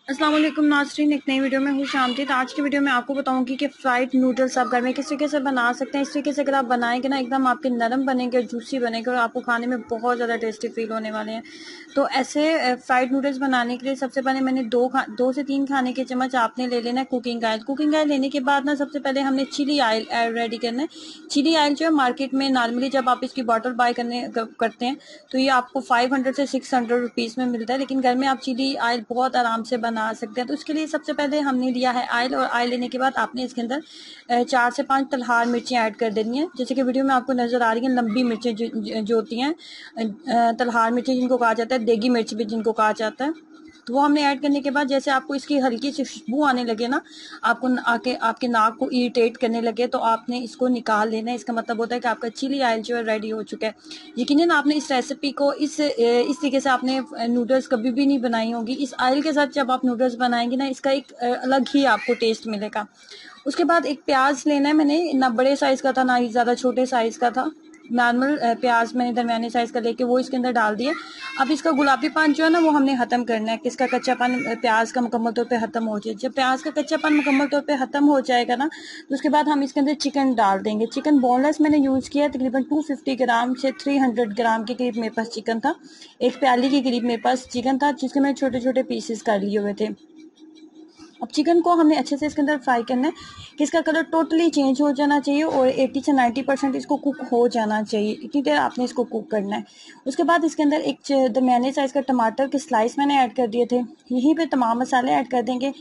अस्सलाम वालेकुम नाज़रीन, एक नई वीडियो में खुश आमदीद। आज की वीडियो में आपको बताऊंगी कि फ्राइड नूडल्स आप घर में किस तरीके से बना सकते हैं। इस तरीके से अगर आप बनाएंगे ना, एकदम आपके नरम बनेंगे और जूसी बनेंगे और आपको खाने में बहुत ज़्यादा टेस्टी फील होने वाले हैं। तो ऐसे फ्राइड नूडल्स बनाने के लिए सबसे पहले मैंने दो से तीन खाने के चम्मच आपने ले लेना है कुकिंग ऑयल। कुकिंग ऑयल लेने के बाद ना सबसे पहले हमने चिली ऑयल रेडी करना है। चिली ऑयल जो है मार्केट में नॉर्मली जब आप इसकी बॉटल बाय करते हैं तो ये आपको 500 से 600 रुपीज़ में मिलता है, लेकिन घर में आप चिली ऑयल बहुत आराम से बना सकते हैं। तो उसके लिए सबसे पहले हमने लिया है ऑयल, और ऑयल लेने के बाद आपने इसके अंदर 4 से 5 तलहार मिर्चें ऐड कर देनी है। जैसे कि वीडियो में आपको नज़र आ रही हैं, लंबी मिर्चें जो होती हैं, तलहार मिर्चें जिनको कहा जाता है, देगी मिर्च भी जिनको कहा जाता है। तो वो हमने ऐड करने के बाद जैसे आपको इसकी हल्की सी खुशबू आने लगे ना, आपको आके आपके नाक को इरिटेट करने लगे, तो आपने इसको निकाल लेना है। इसका मतलब होता है कि आपका चिली ऑयल जो है रेडी हो चुका है। यकीनन आपने इस रेसिपी को इस तरीके से आपने नूडल्स कभी भी नहीं बनाई होगी। इस ऑयल के साथ जब आप नूडल्स बनाएंगे ना, इसका एक अलग ही आपको टेस्ट मिलेगा। उसके बाद एक प्याज लेना है, मैंने ना बड़े साइज़ का था ना ही ज़्यादा छोटे साइज़ का था। नॉर्मल प्याज मैंने दरमियाने साइज़ का लेके वो इसके अंदर डाल दिया। अब इसका गुलाबीपन जो है ना वो हमने ख़त्म करना है कि इसका कच्चापन प्याज का मुकम्मल तौर पे ख़त्म हो जाए। जब प्याज का कच्चापन मुकम्मल तौर पे ख़त्म हो जाएगा ना, तो उसके बाद हम इसके अंदर चिकन डाल देंगे। चिकन बोनलेस मैंने यूज़ किया, तकरीबन 250 ग्राम से 300 ग्राम के करीब मेरे पास चिकन था। एक प्याली के करीब मेरे पास चिकन था, जिसके मैंने छोटे छोटे पीसेस कर लिए हुए थे। अब चिकन को हमने अच्छे से इसके अंदर फ्राई करना है कि इसका कलर टोटली चेंज हो जाना चाहिए और 80 से 90% इसको कुक हो जाना चाहिए। इतनी देर आपने इसको कुक करना है। उसके बाद इसके अंदर एक दरमियाने साइज़ का टमाटर के स्लाइस मैंने ऐड कर दिए थे। यहीं पे तमाम मसाले ऐड कर देंगे।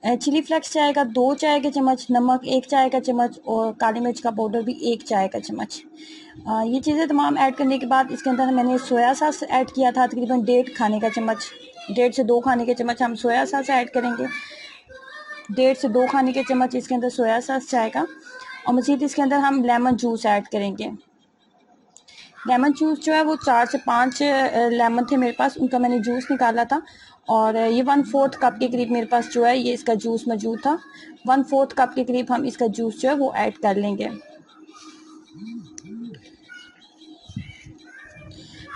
चिली फ्लेक्स चाय का 2 चाय के चम्मच, नमक 1 चाय का चम्मच और काली मिर्च का पाउडर भी 1 चाय का चम्मच। ये चीज़ें तमाम ऐड करने के बाद इसके अंदर मैंने सोया सॉस ऐड किया था, तकरीबन 1.5 खाने का चम्मच, 1.5 से 2 खाने के चम्मच हम सोया सॉस ऐड करेंगे। 1.5 से 2 खाने के चम्मच इसके अंदर सोया सॉस जाएगा और मज़ीद इसके अंदर हम लेमन जूस ऐड करेंगे। लेमन जूस जो है वो 4 से 5 लेमन थे मेरे पास, उनका मैंने जूस निकाला था और ये 1/4 कप के करीब मेरे पास जो है ये इसका जूस मौजूद था। 1/4 कप के करीब हम इसका जूस जो है वो ऐड कर लेंगे।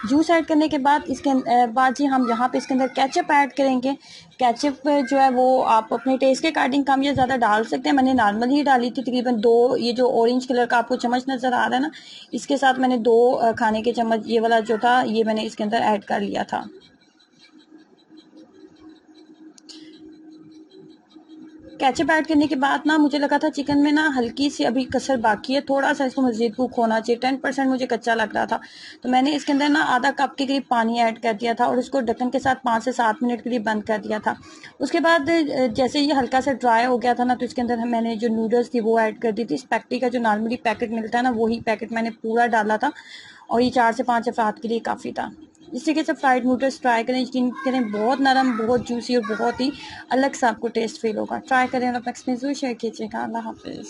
जूस ऐड करने के बाद इसके बाद जी हम यहाँ पे इसके अंदर केचप ऐड करेंगे। केचप जो है वो आप अपने टेस्ट के अकॉर्डिंग कम या ज़्यादा डाल सकते हैं। मैंने नॉर्मल ही डाली थी, तकरीबन 2, ये जो ऑरेंज कलर का आपको चम्मच नज़र आ रहा है ना, इसके साथ मैंने 2 खाने के चम्मच ये वाला जो था ये मैंने इसके अंदर ऐड कर लिया था। केचप ऐड करने के बाद ना मुझे लगा था चिकन में ना हल्की सी अभी कसर बाकी है, थोड़ा सा इसको मज़ीद कुक होना चाहिए, 10% मुझे कच्चा लग रहा था। तो मैंने इसके अंदर ना आधा कप के करीब पानी ऐड कर दिया था और इसको ढक्कन के साथ 5 से 7 मिनट के लिए बंद कर दिया था। उसके बाद जैसे ये हल्का सा ड्राई हो गया था ना, तो इसके अंदर मैंने जो नूडल्स थी वो ऐड कर दी थी। स्पैगेटी का जो नॉर्मली पैकेट मिलता है ना, वही पैकेट मैंने पूरा डाला था और ये 4 से 5 अफराद के लिए काफ़ी था। इस तरीके से फ्राइड नूडल्स ट्राई करें, यकीन करें बहुत नरम, बहुत जूसी और बहुत ही अलग सा आपको टेस्ट फील होगा। ट्राई करें और अपना एक्सपीरियंस ज़रूर शेयर कीजिएगा। अल्लाह हाफ़िज़।